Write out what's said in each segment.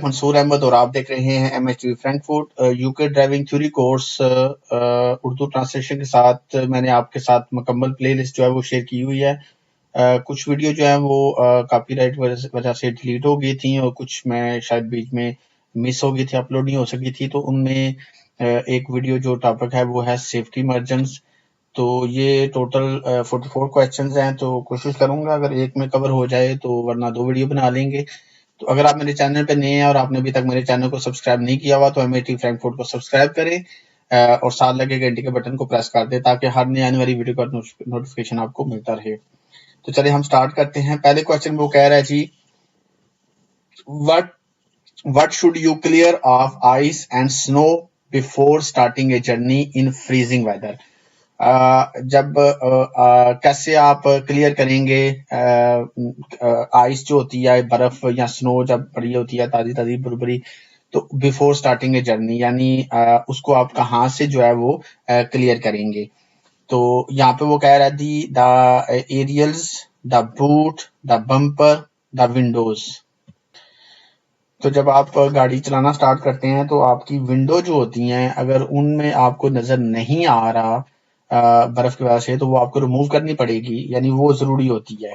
मंसूर अहमद और आप देख रहे हैं MHTV Frankfurt UK driving theory course Urdu translation के साथ मैंने आपके साथ मुकम्मल प्लेलिस्ट जो है वो शेयर की हुई है। कुछ वीडियो जो है वो कॉपीराइट वजह से डिलीट हो गई थी और कुछ मैं शायद बीच में मिस हो गई थी, अपलोड नहीं हो सकी थी। तो उनमें एक वीडियो जो टॉपिक है वो है सेफ्टी मार्जिन्स। तो ये टोटल 44 क्वेश्चंस हैं, तो कोशिश करूंगा अगर एक में कवर हो जाए तो, वरना 2 वीडियो बना लेंगे। तो अगर आप मेरे चैनल पे नए हैं और आपने अभी तक मेरे चैनल को सब्सक्राइब नहीं किया हुआ तो MHTV फ्रैंकफर्ट को सब्सक्राइब करें और साथ लगे घंटे के बटन को प्रेस कर दें ताकि हर नई आने वाली वीडियो का नोटिफिकेशन आपको मिलता रहे। तो चलिए हम स्टार्ट करते हैं। पहले क्वेश्चन वो कह रहा है जी, what should you clear of ice and snow before starting a journey in freezing weather? जब कैसे आप क्लियर करेंगे आइस जो होती है, बर्फ या स्नो जब पड़ी होती है ताजी ताजी बुरबुरी, तो बिफोर स्टार्टिंग ए जर्नी, यानी उसको आप कहाँ से जो है वो क्लियर करेंगे। तो यहाँ पे वो कह रहा है the aerials, the boot, the bumper, the windows. तो जब आप गाड़ी चलाना स्टार्ट करते हैं तो आपकी विंडो जो होती हैं, अगर उनमें आपको नजर नहीं आ रहा बर्फ की वजह से, तो वो आपको रिमूव करनी पड़ेगी, यानी वो जरूरी होती है।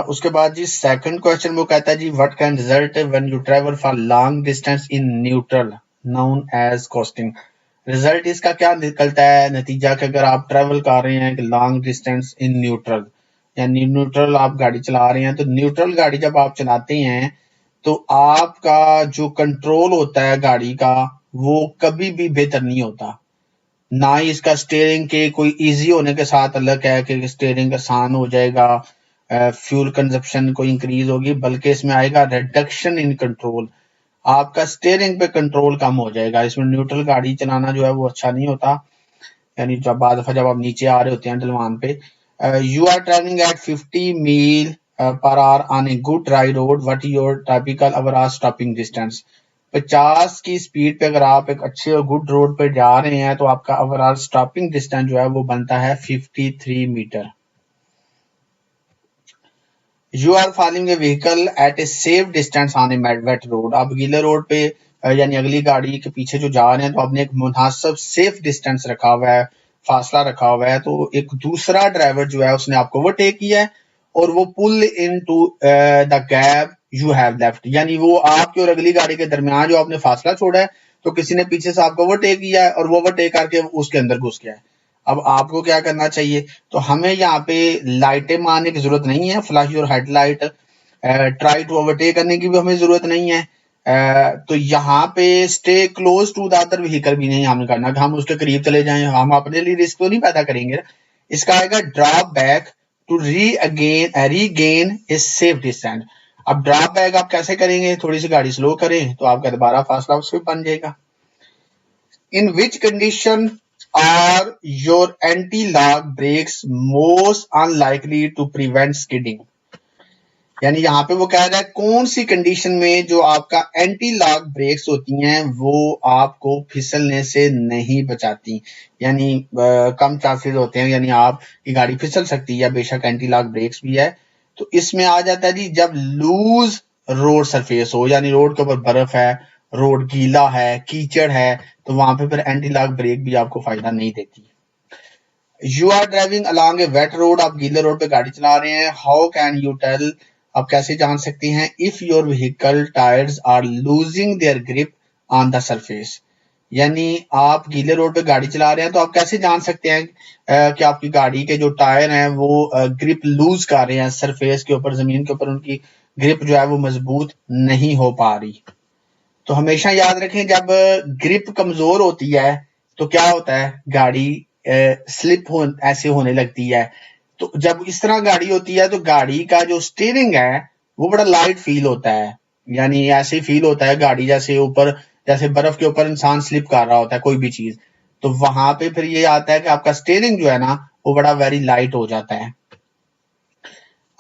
उसके बाद जी सेकंड क्वेश्चन वो कहता है जी, what can result when you travel for long distance in neutral known as coasting. Result इसका क्या निकलता है, नतीजा कि अगर आप ट्रैवल कर रहे हैं लॉन्ग डिस्टेंस इन न्यूट्रल, यानी न्यूट्रल आप गाड़ी चला रहे हैं, तो न्यूट्रल गाड़ी जब आप चलाते हैं तो आपका जो कंट्रोल होता है गाड़ी का वो कभी भी बेहतर नहीं होता। ना ही इसका स्टीयरिंग के कोई इजी होने के साथ अलग है कि स्टीयरिंग आसान हो जाएगा, फ्यूल कंजप्शन को इंक्रीज होगी, बल्कि इसमें आएगा रिडक्शन इन कंट्रोल, आपका स्टीयरिंग पे कंट्रोल कम हो जाएगा। इसमें न्यूट्रल गाड़ी चलाना जो है वो अच्छा नहीं होता। यानी जब बाद दफा जब आप नीचे आ रहे होते हैं ढलवान पे, you are travelling at 50 mile per hour on a good dry road, what is your typical average stopping distance. 50 की स्पीड पे अगर आप एक अच्छे और गुड रोड पे जा रहे हैं तो आपका ओवरऑल स्टॉपिंग डिस्टेंस जो है वो बनता है 53 metre. You are following a vehicle at a safe distance on a wet road. आप गीले रोड पे यानी अगली गाड़ी के पीछे जो जा रहे हैं तो आपने एक मुनासिब सेफ डिस्टेंस रखा हुआ है, फासला रखा हुआ है। तो एक दूसरा ड्राइवर जो है उसने आपको ओवरटेक किया है और वो pull into the gap you have left, यानी वो आपकी और अगली गाड़ी के दरमियान जो आपने फासला छोड़ा है, तो किसी ने पीछे से आपको ओवरटेक किया है और वो ओवरटेक करके उसके अंदर घुस गया है। अब आपको क्या करना चाहिए, तो हमें यहाँ पे लाइटें मारने की जरूरत नहीं है, flash your headlight, try to overtake करने की भी हमें जरूरत नहीं है। तो यहाँ पे stay close to the other vehicle भी नहीं हमें करना कि हम उसके करीब चले जाएं, हम अपने लिए रिस्क तो नहीं पैदा करेंगे। इसका आएगा drop back to regain a safe distance. अब ड्रॉप बैक आप कैसे करेंगे, थोड़ी सी गाड़ी स्लो करें तो आपका दोबारा फासला उससे बन जाएगा। In which condition are your anti lock brakes most unlikely to prevent skidding. यानी यहाँ पे वो कह रहा है कौन सी कंडीशन में जो आपका एंटी लॉक ब्रेक्स होती हैं वो आपको फिसलने से नहीं बचाती, यानी कम चांसेस होते हैं, यानी आप की गाड़ी फिसल सकती है, बेशक एंटी लॉक ब्रेक्स भी है। तो इसमें आ जाता है जी जब लूज रोड सरफेस हो, यानी रोड के ऊपर बर्फ है, रोड गीला है, कीचड़ है, तो वहां पे फिर एंटी लॉक ब्रेक भी आपको फायदा नहीं देती। You are driving along a wet road, आप गीले रोड पे गाड़ी चला रहे हैं। हाउ कैन यू टेल, आप कैसे जान सकते हैं, if your vehicle tyres are losing their grip on the surface. यानी आप गीले रोड पे गाड़ी चला रहे हैं तो आप कैसे जान सकते हैं कि आपकी गाड़ी के जो टायर हैं वो ग्रिप लूज कर रहे हैं सरफेस के ऊपर, जमीन के ऊपर उनकी ग्रिप जो है वो मजबूत नहीं हो पा रही। तो हमेशा याद रखें जब ग्रिप कमजोर होती है तो क्या होता है, गाड़ी स्लिप ऐसे होने लगती है। तो जब इस तरह गाड़ी होती है तो गाड़ी का जो स्टीयरिंग है वो बड़ा लाइट फील होता है, यानी ऐसे फील होता है गाड़ी जैसे ऊपर, जैसे बर्फ के ऊपर इंसान स्लिप कर रहा होता है कोई भी चीज। तो वहां पे फिर ये आता है कि आपका स्टीयरिंग जो है ना वो बड़ा वेरी लाइट हो जाता है।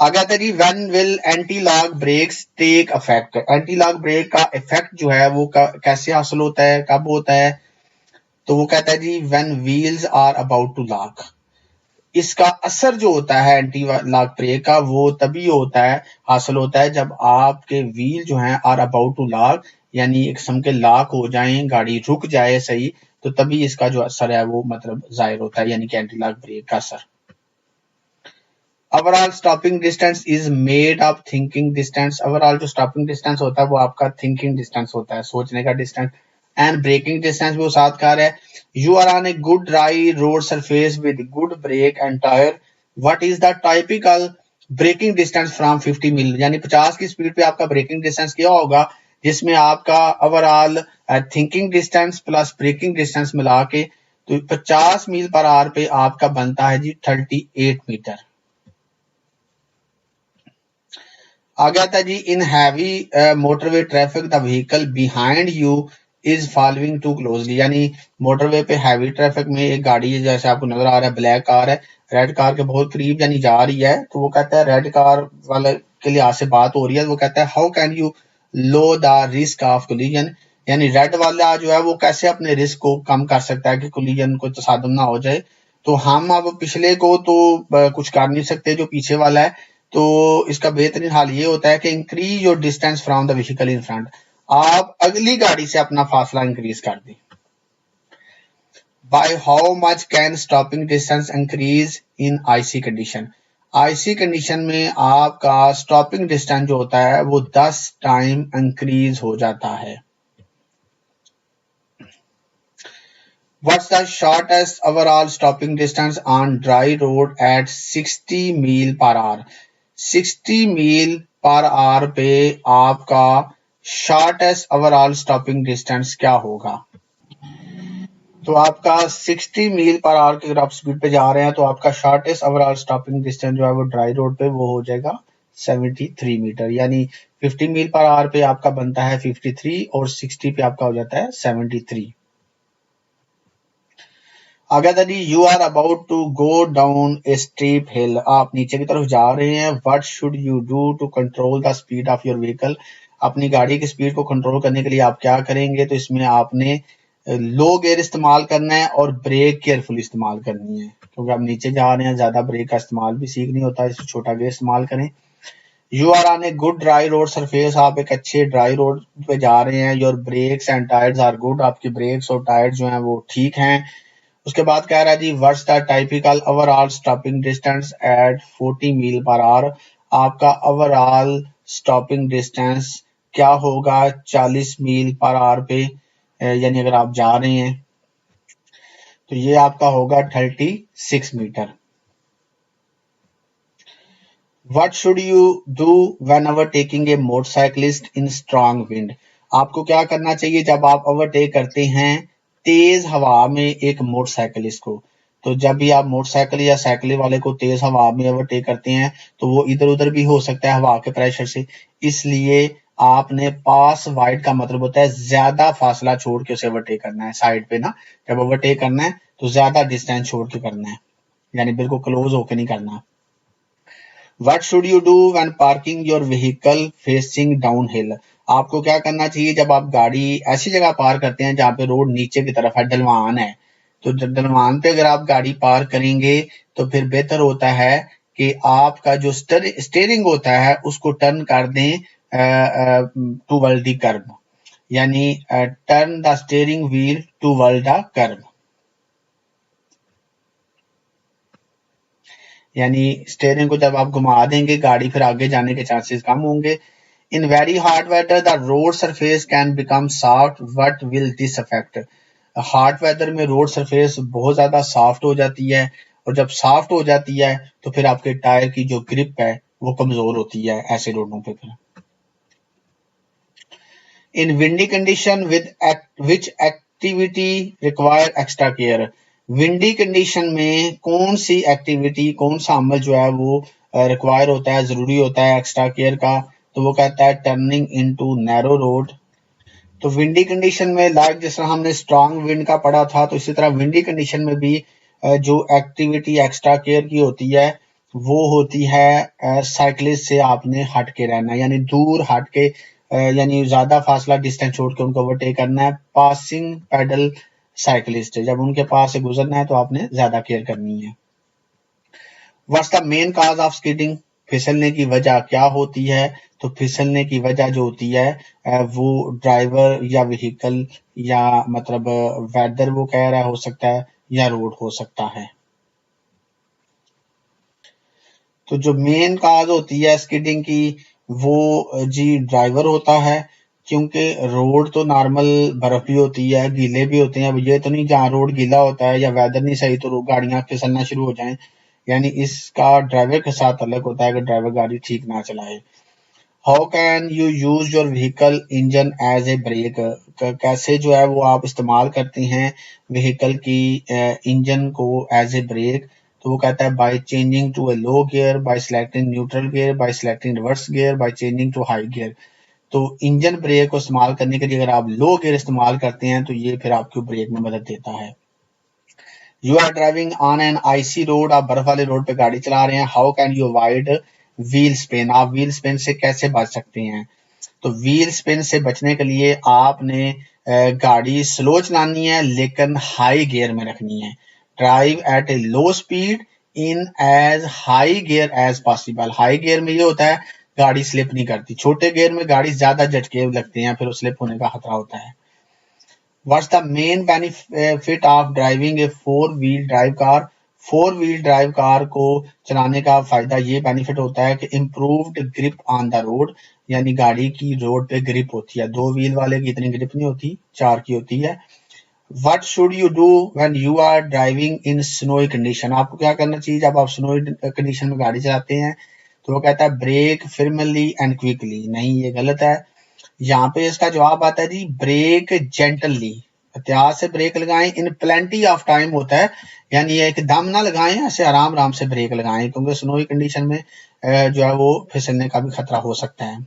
आगे आता है जी, when will anti lock brakes take effect. Anti lock brake का इफेक्ट जो है वो कैसे हासिल होता है, कब होता है, तो वो कहता है जी when wheels are about to lock. इसका असर जो होता है एंटी लॉक ब्रेक का वो तभी होता है, हासिल होता है जब आपके व्हील जो हैं आर अबाउट टू लॉक, यानी एक किस्म के लॉक हो जाएं, गाड़ी रुक जाए सही, तो तभी इसका जो असर है वो मतलब जाहिर होता है, यानी कि एंटी लॉक ब्रेक का असर। Overall stopping distance is made of thinking distance. Overall जो स्टॉपिंग डिस्टेंस होता है वो आपका थिंकिंग डिस्टेंस होता है, सोचने का डिस्टेंस। एंड ब्रेकिंग डिस्टेंस भी वो साथ कह रहा है, you are on a good dry road surface with good brake and tyre, what is the typical braking distance from 50 mile, यानी 50 की स्पीड पे आपका ब्रेकिंग डिस्टेंस क्या होगा, जिसमें आपका overall thinking distance plus braking distance मिला के तो 50 मील पर आवर पे आपका बनता है जी 38 मीटर। आ गया था जी, in heavy motorway traffic the vehicle behind you is following too closely, यानी मोटरवे पे हैवी ट्रैफिक में एक गाड़ी है, जैसे आपको नजर आ रहा है ब्लैक कार है, रेड कार के बहुत करीब यानी जा रही है, तो वो कहता है रेड कार वाले के लिहाज से बात हो रही है, तो वो कहता है how can you low the risk of collision, यानी रेड वाला जो है वो कैसे अपने रिस्क को कम कर सकता है कि कोलिजन को तसादम ना हो जाए। तो हम अब पिछले को तो कुछ कर नहीं सकते, जो पीछे वाला है, तो इसका बेहतरीन हाल ये होता है कि increase your distance from the vehicle in front, आप अगली गाड़ी से अपना फासला इंक्रीज कर दें। By how much can stopping distance increase in IC condition, IC condition में आपका स्टॉपिंग डिस्टेंस जो होता है वो 10 टाइम इंक्रीज हो जाता है। What's the shortest overall stopping distance on dry road at 60 meal per our, 60 meal per our पे आपका शॉर्टेस्ट ओवरऑल स्टॉपिंग डिस्टेंस क्या होगा? तो आपका 60 मील पर आवर की अगर आप स्पीड पे जा रहे हैं तो आपका शॉर्टेस्ट ओवरऑल स्टॉपिंग डिस्टेंस जो है वो ड्राई रोड पे वो हो जाएगा 73 मीटर, यानी 50 मील पर आवर पे आपका बनता है 53 और 60 पे आपका हो जाता है 73। अगर यदि you are about to go down a steep hill, आप नीचे की तरफ जा रहे हैं, what should you do to control the speed of your vehicle, अपनी गाड़ी की स्पीड को कंट्रोल करने के लिए आप क्या करेंगे? तो इसमें आपने लो गियर इस्तेमाल करना है और ब्रेक केयरफुल इस्तेमाल करनी है, क्योंकि आप नीचे जा रहे हैं, ज्यादा ब्रेक का इस्तेमाल भी सीख नहीं होता, इससे छोटा गियर इस्तेमाल करें। You are on a good dry road surface, आप एक अच्छे ड्राई रोड पे जा रहे हैं, your brakes and tyres are good, आपके ब्रेक्स और टायर जो हैं वो ठीक हैं। उसके बाद कह रहा है जी what's the typical overall stopping distance at 40 mile per hour, आपका ओवरऑल स्टॉपिंग डिस्टेंस क्या होगा 40 मील पर आवर पे, यानी अगर आप जा रहे हैं तो ये आपका होगा 36 metre. What should you do whenever taking a motorcyclist in strong wind, आपको क्या करना चाहिए जब आप ओवरटेक करते हैं तेज हवा में एक मोटरसाइकिलिस्ट को? तो जब भी आप मोटरसाइकिल या साइकिल वाले को तेज हवा में ओवरटेक करते हैं तो वो इधर उधर भी हो सकता है हवा के प्रेशर से, इसलिए आपने पास वाइड का मतलब होता है ज्यादा फासला छोड़ के उसे ओवरटेक करना है, साइड पे ना जब ओवरटेक करना है तो ज्यादा डिस्टेंस छोड़ के करना है, यानी बिल्कुल क्लोज होके नहीं करना। What should you do when parking your vehicle facing downhill, आपको क्या करना चाहिए जब आप गाड़ी ऐसी जगह पार करते हैं जहां पे रोड नीचे की तरफ है, ढलवान है, तो ढलवान पे अगर आप गाड़ी पार करेंगे तो फिर बेहतर होता है कि आपका जो स्टेयरिंग होता है उसको टर्न कर दें टूवर्ड द कर्व, यानी turn the steering wheel toward the curve, यानी स्टेयरिंग को जब आप घुमा देंगे गाड़ी फिर आगे जाने के चांसेस कम होंगे। In very hard weather the road surface can become soft, what will this affect, hard weather में रोड सरफेस बहुत ज्यादा सॉफ्ट हो जाती है और जब सॉफ्ट हो जाती है तो फिर आपके टायर की जो ग्रिप है वो कमजोर होती है ऐसे रोडों पे। फिर in windy condition which activity require extra care, windy condition में कौन सी एक्टिविटी कौन सा अमल जो है वो रिक्वायर होता है, जरूरी होता है एक्स्ट्रा केयर का? तो वो कहता है टर्निंग इनटू नैरो रोड। तो विंडी कंडीशन में लाइक जिस तरह हमने स्ट्रांग विंड का पढ़ा था तो इसी तरह विंडी कंडीशन में भी जो एक्टिविटी एक्स्ट्रा केयर की होती है वो होती है साइकिलिस्ट से आपने हट के रहना, यानी दूर हट के, यानी ज्यादा फासला डिस्टेंस छोड़ के उनको ओवरटेक करना है। पासिंग पैडल साइकिलिस्ट, जब उनके पास से गुजरना है तो आपने ज्यादा केयर करनी है। What's the main cause of skidding, फिसलने की वजह क्या होती है? तो फिसलने की वजह जो होती है वो ड्राइवर या व्हीकल या मतलब वेदर वो कह रहा हो सकता है या रोड हो सकता है। तो जो मेन काज होती है स्किडिंग की वो जी ड्राइवर होता है, क्योंकि रोड तो नॉर्मल बर्फ भी होती है, गीले भी होते हैं। अब ये तो नहीं जहाँ रोड गीला होता है या वेदर नहीं सही तो गाड़ियां फिसलना शुरू हो जाएं, यानी इसका ड्राइवर के साथ अलग होता है कि ड्राइवर गाड़ी ठीक ना चलाए। How can you use your vehicle engine as a brake, कैसे जो है वो आप इस्तेमाल करते हैं व्हीकल की इंजन को एज ए ब्रेक? तो वो कहता है by changing to a low gear, by selecting neutral gear, by selecting reverse gear, by changing to high gear. तो इंजन ब्रेक को इस्तेमाल करने के लिए अगर आप लो गियर इस्तेमाल करते हैं तो ये फिर आपको ब्रेक में मदद देता है। You are driving on an icy road, आप बर्फ वाले रोड पे गाड़ी चला रहे हैं। How can you avoid wheel spin, आप व्हील स्पिन से कैसे बच सकते हैं? तो व्हील स्पिन से बचने के लिए आपने गाड़ी स्लो चलानी है लेकिन हाई गियर में रखनी है। Drive at a low speed in as high gear as possible. High gear में ये होता है गाड़ी स्लिप नहीं करती, छोटे गियर में गाड़ी ज्यादा झटके लगते हैं, फिर स्लिप होने का खतरा होता है। What's the main benefit of driving a four wheel drive car? Four wheel drive car को चलाने का फायदा ये बेनिफिट होता है कि improved grip on the road, यानी गाड़ी की रोड पे ग्रिप होती है। दो व्हील वाले की इतनी ग्रिप नहीं होती, चार की होती है। What should you do when you are driving in snowy condition, आपको क्या करना चाहिए जब आप स्नोई कंडीशन में गाड़ी चलाते हैं? तो वो कहता है ब्रेक firmly and quickly। नहीं, ये गलत है। यहाँ पे इसका जवाब आता है जी ब्रेक जेंटली, एहतियात से ब्रेक लगाएं। इन प्लेंटी ऑफ टाइम होता है, यानी ये एकदम ना लगाएं, ऐसे आराम आराम से ब्रेक लगाएं, क्योंकि स्नोई कंडीशन में जो है वो फिसलने का भी खतरा हो सकता है।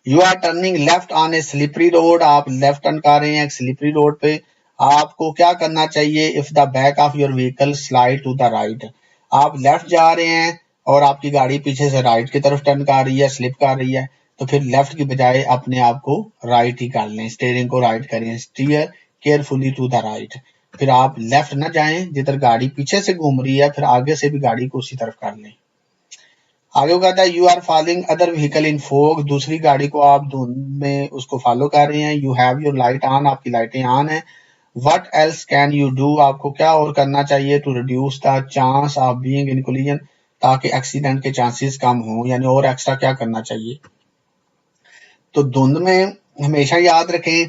You are turning left on a slippery road, आप लेफ्ट टर्न कर रहे हैं एक स्लिपरी रोड पे। आपको क्या करना चाहिए? If the back of your vehicle slide to the right, आप लेफ्ट जा रहे हैं और आपकी गाड़ी पीछे से राइट की तरफ टर्न कर रही है, स्लिप कर रही है, तो फिर लेफ्ट की बजाय अपने आप को राइट ही कर लें, स्टीयरिंग को राइट करें, steer carefully to the right. फिर आप लेफ्ट ना जाएं, जिधर गाड़ी पीछे से घूम रही है फिर आगे से भी गाड़ी को उसी तरफ कर लें। आगे वो कहता है you are following other vehicle in fog, दूसरी गाड़ी को आप धुंध में उसको फॉलो कर रहे हैं। You have your light on, आपकी लाइटें ऑन है। What else can you do, आपको क्या और करना चाहिए? To reduce the chance of being in collision, ताकि एक्सीडेंट के चांसेस कम हो, यानी और एक्स्ट्रा क्या करना चाहिए? तो धुंध में हमेशा याद रखें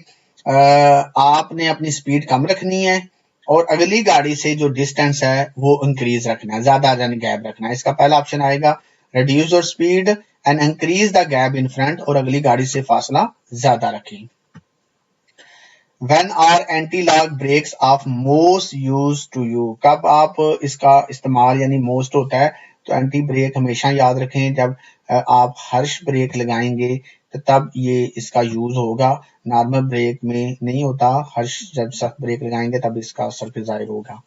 आपने अपनी स्पीड कम रखनी है और अगली गाड़ी से जो डिस्टेंस है वो इंक्रीज रखना है, ज्यादा यानी गैप रखना है। इसका पहला ऑप्शन आएगा reduce your speed and increase the gap in front, और अगली गाड़ी से फासला ज्यादा रखें। When are anti-lock brakes of most used to you, कब आप इसका इस्तेमाल यानी most होता है? तो एंटी ब्रेक हमेशा याद रखें जब आप हर्श ब्रेक लगाएंगे तो तब ये इसका यूज होगा, नॉर्मल ब्रेक में नहीं होता। हर्श जब सख्त ब्रेक लगाएंगे तब इसका असर फिर जाहिर होगा।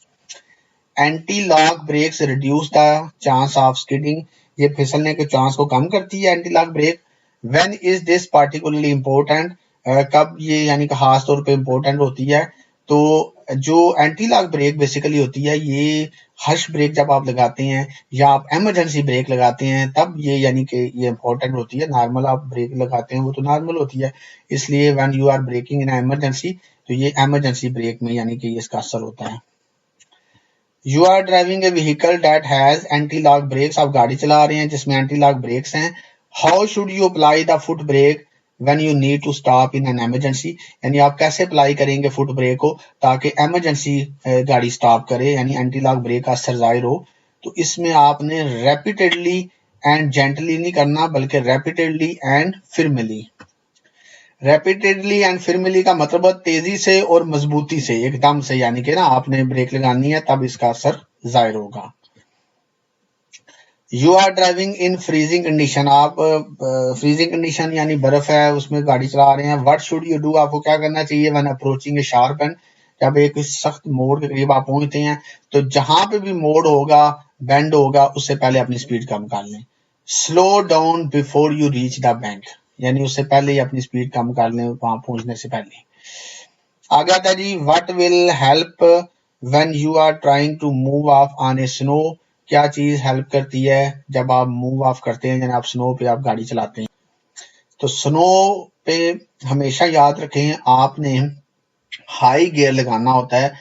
Anti lock brakes reduce the chance of skidding, ये फिसलने के चांस को कम करती है anti lock brake. When is this particularly important, कब ये यानी कि खास तौर पे इम्पोर्टेंट होती है? तो जो एंटी लॉक ब्रेक बेसिकली होती है ये हर्श ब्रेक जब आप लगाते हैं या आप इमरजेंसी ब्रेक लगाते हैं तब ये यानी कि ये इम्पोर्टेंट होती है। नॉर्मल आप ब्रेक लगाते हैं वो तो नॉर्मल होती है, इसलिए when you are braking in emergency तो ये इमरजेंसी ब्रेक में यानी कि इसका असर होता है। You are driving a vehicle that has anti lock brakes, आप गाड़ी चला रहे हैं जिसमें एंटी लॉक ब्रेक्स हैं। How should you apply the foot brake when you need to stop in an emergency, यानी आप कैसे अप्लाई करेंगे फुट ब्रेक को ताकि इमरजेंसी गाड़ी स्टॉप करे, यानी एंटी लॉक ब्रेक का असर जाहिर हो। तो इसमें आपने रेपिटेडली एंड जेंटली नहीं करना बल्कि रेपिटेडली एंड फिर्मली। रेपिटेडली एंड फिर्मली का मतलब तेजी से और मजबूती से, एकदम से, यानी कि ना आपने ब्रेक लगानी है तब इसका असर जाहिर होगा। You are driving in freezing condition, आप फ्रीजिंग कंडीशन यानी बर्फ है उसमें गाड़ी चला रहे हैं। व्हाट शुड यू डू, आपको क्या करना चाहिए? When approaching A sharp and, जब एक सख्त मोड़ के करीब आप पहुंचते हैं तो जहां पे भी मोड़ होगा बेंड होगा उससे पहले अपनी स्पीड कम कर लें। Slow down before you reach the bend, यानी उससे पहले ही अपनी स्पीड कम कर लें वहां पहुंचने से पहले। आगे आता है जी what will help when you are trying to move off on a snow, क्या चीज हेल्प करती है जब आप मूव ऑफ करते हैं, यानी आप स्नो पे आप गाड़ी चलाते हैं। तो स्नो पे हमेशा याद रखें आपने हाई गियर लगाना होता है।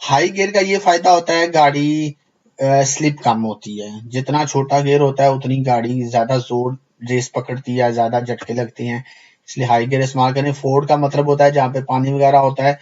हाई गियर का ये फायदा होता है गाड़ी स्लिप कम होती है। जितना छोटा गियर होता है उतनी गाड़ी ज्यादा जोर रेस पकड़ती है, ज्यादा झटके लगते हैं, इसलिए हाई गियर इस्तेमाल करें। फोर्ड का मतलब होता है जहाँ पे पानी वगैरह होता है।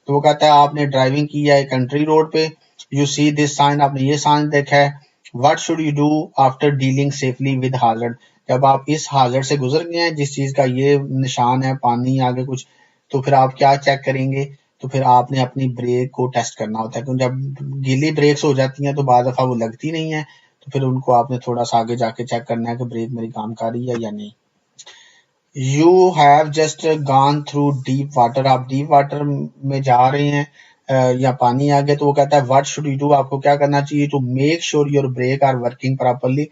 तो वो कहता है आपने ड्राइविंग की है कंट्री रोड पे, यू सी दिस साइन, आपने ये साइन देखा है, what should you do after dealing safely with hazard, जब आप इस हाजर्ड से गुजर गए हैं जिस चीज का ये निशान है पानी आगे कुछ, तो फिर आप क्या चेक करेंगे, तो फिर आपने अपनी ब्रेक को टेस्ट करना होता है, क्योंकि जब गीली ब्रेक्स हो जाती हैं तो बाद दफा वो लगती नहीं है, तो फिर उनको आपने थोड़ा सा आगे जाके चेक करना है कि ब्रेक मेरी काम कर रही है या नहीं। You have just gone through deep water, आप डीप वाटर में जा रहे हैं या पानी आ गया, तो वो कहता है व्हाट शुड यू डू, आपको क्या करना चाहिए, to make sure your brake are working properly,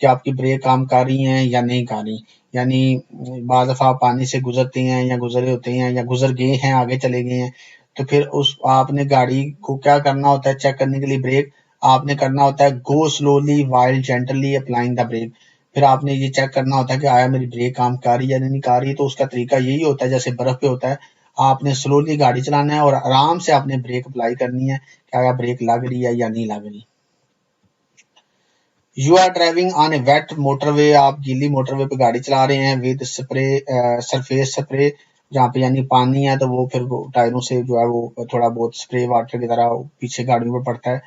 कि आपकी ब्रेक काम कर रही हैं या नहीं कर रही। यानी बाद दफा आप पानी से गुजरते हैं या गुजरे होते हैं या गुजर गए हैं आगे चले गए हैं, तो फिर उस आपने गाड़ी को क्या करना होता है चेक करने के लिए ब्रेक आपने करना होता है go slowly while gently applying the brake. फिर आपने ये चेक करना होता है कि आया मेरी ब्रेक काम कर रही है या नहीं कर रही, तो उसका तरीका यही होता है जैसे बर्फ पे होता है, आपने स्लोली गाड़ी चलाना है और आराम से आपने ब्रेक अप्लाई करनी है कि आया ब्रेक लग रही है या नहीं लग रही। You are driving on a wet motorway, आप गीली मोटरवे पे गाड़ी चला रहे हैं विद स्प्रे सरफेस स्प्रे, जहाँ पे यानी पानी है तो वो फिर वो टायरों से जो है वो थोड़ा बहुत स्प्रे वाटर की तरह पीछे गाड़ियों पे पड़ता है।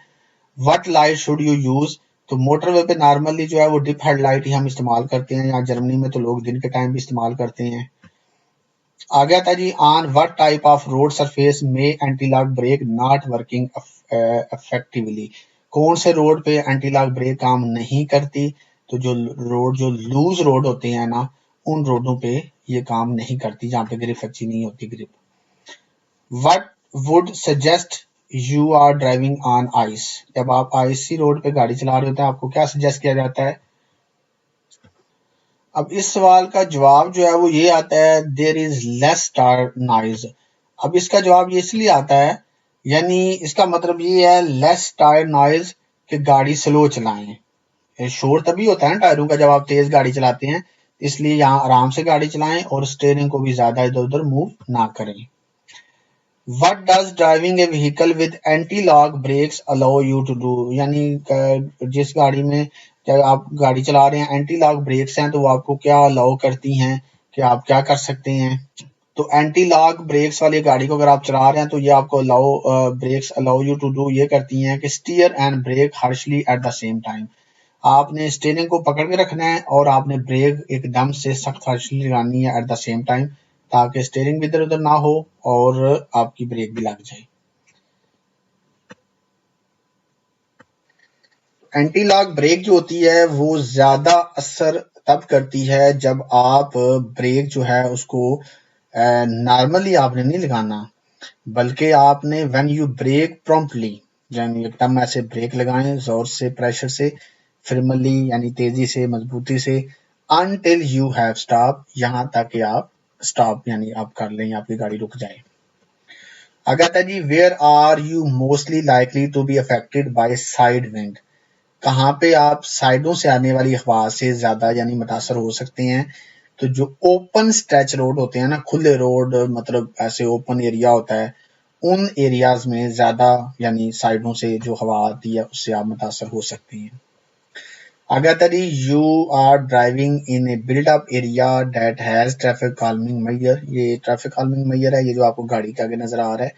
What light should you use, तो मोटरवे पे नॉर्मली जो है वो डिप हेडलाइट ही हम इस्तेमाल करते हैं, यहाँ जर्मनी में तो लोग दिन के टाइम भी इस्तेमाल करते हैं। आ गया था जी on what type of road surface में anti lock brake not working effectively, कौन से रोड पे एंटी लॉक ब्रेक काम नहीं करती, तो जो लूज रोड होते हैं ना उन रोडों पे ये काम नहीं करती जहाँ पे ग्रिप अच्छी नहीं होती grip. What would suggest you are driving on ice, जब आप आइसी रोड पे गाड़ी चला रहे होते हैं आपको क्या सजेस्ट किया जाता है। अब इस सवाल का जवाब जो है वो ये आता है there is less tyre noise. अब इसका जवाब ये इसलिए आता है, यानी इसका मतलब ये है लेस टायर नॉइज कि गाड़ी स्लो चलाएं। शोर तभी होता है ना टायरों का जब आप तेज गाड़ी चलाते हैं, इसलिए यहाँ आराम से गाड़ी चलाएं और स्टीयरिंग को भी ज्यादा इधर उधर मूव ना करें। What does driving a vehicle with anti lock brakes allow you to do, यानी जिस गाड़ी में जब आप गाड़ी चला रहे हैं एंटी लॉक ब्रेक्स हैं तो वो आपको क्या अलाउ करती हैं कि आप क्या कर सकते हैं। तो एंटी लॉक ब्रेक्स वाली गाड़ी को अगर आप चला रहे हैं तो ये आपको brakes allow you to do ये करती हैं कि steer and brake harshly at the same time, आपने स्टीयरिंग को पकड़ के रखना है और आपने ब्रेक एकदम से सख्त हार्शली लगानी है एट द सेम टाइम, ताकि स्टीयरिंग भी इधर उधर ना हो और आपकी ब्रेक भी लग जाए। एंटी लॉक ब्रेक जो होती है वो ज्यादा असर तब करती है जब आप ब्रेक जो है उसको नॉर्मली आपने नहीं लगाना, बल्कि आपने व्हेन यू ब्रेक प्रॉम्प्टली, यानी एकदम ऐसे ब्रेक लगाएं जोर से प्रेशर से, फिरमली यानी तेजी से मजबूती से, अनटिल यू हैव स्टॉप, यहाँ तक कि आप स्टॉप यानी आप कर लें आपकी गाड़ी रुक जाए। अगता जी where are you mostly likely to be affected by side wind, कहाँ पे आप साइडों से आने वाली हवा से ज्यादा यानी मुतासर हो सकते हैं। तो जो ओपन स्ट्रेच रोड होते हैं ना, खुले रोड मतलब ऐसे ओपन एरिया होता है, उन एरियाज में ज्यादा यानी साइडों से जो हवा आती है उससे आप मुतासर हो सकते हैं। अगर you are driving in a build up area that has traffic calming measure, ये ट्रैफिक कॉल्मिंग मेजर है, ये जो आपको गाड़ी के आगे नजर आ रहा है।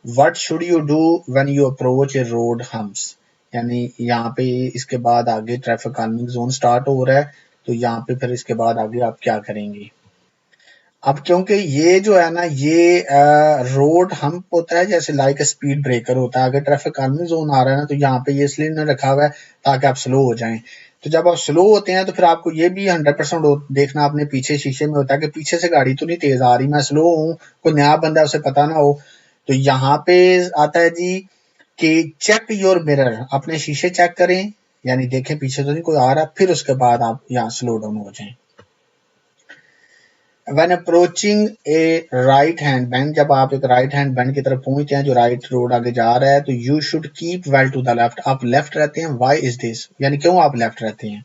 What should you do when you approach A road humps, यानी यहाँ पे इसके बाद आगे ट्रैफिक कॉल्मिंग जोन स्टार्ट हो रहा है, तो यहाँ पे फिर इसके बाद आगे आप क्या करेंगे। अब क्योंकि ये जो है ना ये रोड हम्प होता है जैसे लाइक स्पीड ब्रेकर होता है, अगर ट्रैफिक कॉल्मिंग जोन आ रहा है ना तो यहाँ पे ये इसलिए ना रखा हुआ है ताकि आप स्लो हो जाएं। तो जब आप स्लो होते हैं तो फिर आपको ये भी 100% देखना अपने पीछे शीशे में होता है कि पीछे से गाड़ी तो नहीं तेज आ रही, मैं स्लो हूँ, कोई नया बंदा उसे पता ना हो। तो यहाँ पे आता है जी कि चेक योर मिरर, अपने शीशे चेक करें, यानी देखें पीछे तो नहीं कोई आ रहा, फिर उसके बाद आप यहाँ स्लो डाउन हो जाएं। When approaching A right hand bend, जब आप एक राइट हैंड बेंड की तरफ पहुंचते हैं, जो राइट रोड आगे जा रहा है, तो you should keep well to the left, आप लेफ्ट रहते हैं। व्हाई इज दिस, यानी क्यों आप लेफ्ट रहते हैं?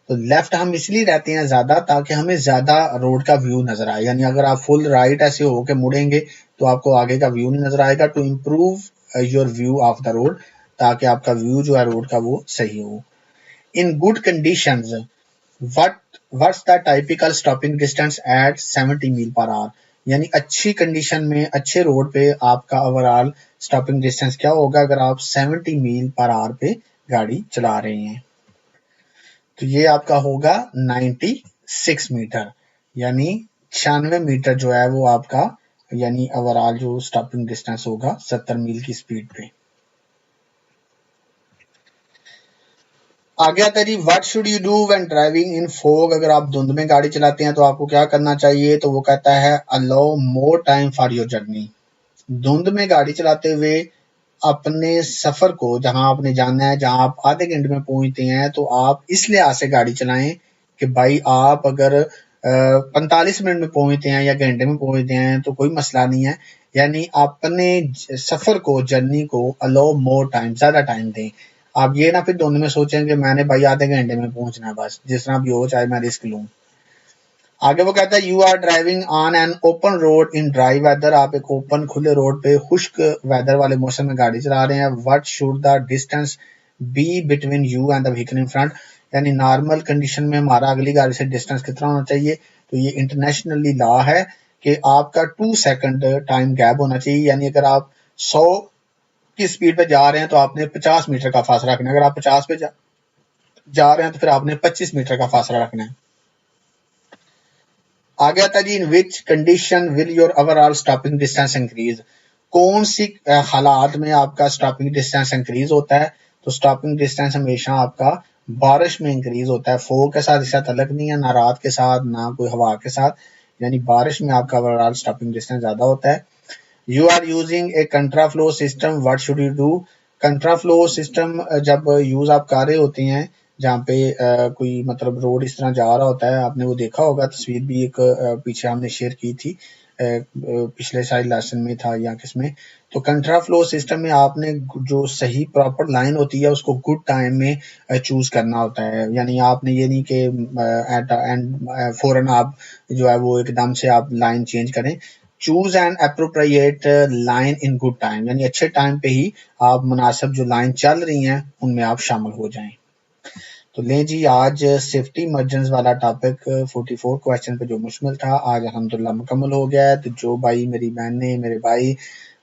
तो लेफ्ट हम इसलिए रहते हैं ज्यादा ताकि हमें ज्यादा रोड का व्यू नजर आए, यानी अगर आप फुल राइट ऐसे होके मुड़ेंगे तो आपको आगे का व्यू नहीं नजर आएगा। To improve your view of the road, ताकि आपका व्यू जो है रोड का वो सही हो। In good conditions what's the typical stopping distance at 70 mile per hour, यानी अच्छी कंडीशन में अच्छे रोड पे आपका ओवरऑल स्टॉपिंग डिस्टेंस क्या होगा अगर आप 70 मील पर आवर पे गाड़ी चला रहे हैं? तो ये आपका होगा 96 मीटर, यानी 96 मीटर जो है वो आपका, यानी ओवरऑल जो स्टॉपिंग डिस्टेंस होगा 70 मील की स्पीड पे। आगे आता है जी, what should you do when driving in fog, अगर आप धुंध में गाड़ी चलाते हैं तो आपको क्या करना चाहिए? तो वो कहता है allow more time for your journey. धुंध में गाड़ी चलाते हुए अपने सफर को, जहां आपने जाना है, जहां आप आधे घंटे में पहुंचते हैं, तो आप इस लिहाज से गाड़ी चलाएं कि भाई आप अगर 45 मिनट में पहुंचते हैं या घंटे में पहुंचते हैं तो कोई मसला नहीं है, यानी अपने सफर को, जर्नी को अलाउ मोर टाइम, ज्यादा टाइम दें। आप ये ना फिर दोनों में सोचें कि मैंने भाई आधे घंटे में पहुंचना है, बस जिस तरह भी हो चाहे मैं रिस्क लूं। आगे वो कहता है you are driving on an open road in dry weather, आप एक ओपन खुले रोड पे खुश्क वेदर वाले मौसम में गाड़ी चला रहे हैं। What should the distance be between you and the vehicle in front, यानी नॉर्मल कंडीशन में हमारा अगली गाड़ी से डिस्टेंस कितना होना चाहिए? तो ये इंटरनेशनली लॉ है कि आपका 2 सेकंड टाइम गैप होना चाहिए, यानी अगर आप 100 की स्पीड पे जा रहे हैं तो आपने 50 मीटर का फासला रखना है, अगर आप 50 पे जा रहे हैं तो फिर आपने 25 मीटर का फासला रखना है। आगे आता है जी, in which condition will your overall stopping distance increase, कौन सी हालात में आपका स्टॉपिंग डिस्टेंस इंक्रीज होता है? तो स्टॉपिंग डिस्टेंस हमेशा आपका बारिश में इंक्रीज होता है। फोग के साथ इसका तल्लुक नहीं है, ना रात के साथ ना कोई हवा के साथ, यानी बारिश में आपका ओवरऑल स्टॉपिंग डिस्टेंस ज्यादा होता है। You are using a contra flow system, what should you do, contra flow system जब यूज आप कर रहे होते हैं, जहाँ पे कोई मतलब रोड इस तरह जा रहा होता है, आपने वो देखा होगा, तस्वीर भी एक पीछे हमने शेयर की थी, पिछले शायद लेसन में था या किसमें। तो कंट्रा फ्लो सिस्टम में आपने जो सही प्रॉपर लाइन होती है उसको गुड टाइम में चूज करना होता है, यानी आपने ये नहीं कि एट एंड फौरन आप जो है वो एकदम से आप लाइन चेंज करें। Choose an appropriate line in good time, यानी अच्छे टाइम पे ही आप मुनासिब जो लाइन चल रही हैं उनमें आप शामिल हो जाएं। तो लें जी, आज सेफ्टी मार्जिन्स वाला टॉपिक 44 क्वेश्चन पे जो मुश्तमिल था, आज अल्हम्दुलिल्लाह मुकम्मल हो गया है। तो जो भाई मेरी बहनें, मेरे भाई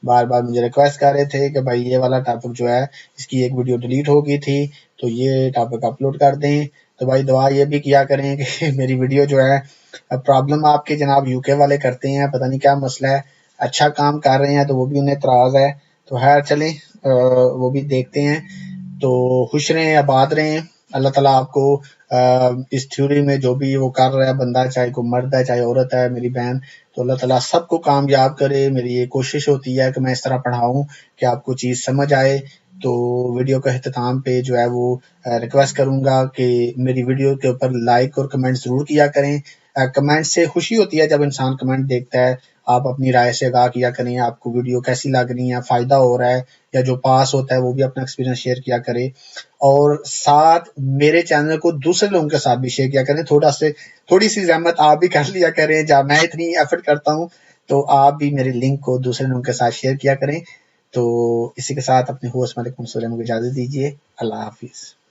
बार बार मुझे रिक्वेस्ट कर रहे थे कि भाई ये वाला टॉपिक जो है इसकी एक वीडियो डिलीट हो गई थी तो ये टॉपिक अपलोड कर दें, तो भाई दुआ ये भी किया करें कि मेरी वीडियो जो है, प्रॉब्लम आपके जनाब यूके वाले करते हैं, पता नहीं क्या मसला है, अच्छा काम कर रहे हैं तो वो भी उन्हें एतराज़ है। तो खैर चलें, वो भी देखते हैं। तो खुश रहें, आबाद रहें, अल्लाह ताला आपको इस थ्योरी में जो भी वो कर रहा है बंदा, चाहे कोई मर्द है चाहे औरत है मेरी बहन, तो अल्लाह ताला सबको कामयाब करे। मेरी ये कोशिश होती है कि मैं इस तरह पढ़ाऊँ कि आपको चीज़ समझ आए। तो वीडियो का अख्ताम पे जो है वो रिक्वेस्ट करूँगा कि मेरी वीडियो के ऊपर लाइक और कमेंट ज़रूर किया करें। कमेंट से खुशी होती है जब इंसान कमेंट देखता है। आप अपनी राय से आगाह किया करें, आपको वीडियो कैसी लग रही है, फ़ायदा हो रहा है, या जो पास होता है वो भी अपना एक्सपीरियंस शेयर किया करे, और साथ मेरे चैनल को दूसरे लोगों के साथ भी शेयर किया करें। थोड़ी सी ज़हमत आप भी कर लिया करें, जब मैं इतनी एफर्ट करता हूँ तो आप भी मेरे लिंक को दूसरे लोगों के साथ शेयर किया करें। तो इसी के साथ अपने होस्ट मलिक मंसूर को इजाज़त दीजिए। अल्लाह हाफिज़।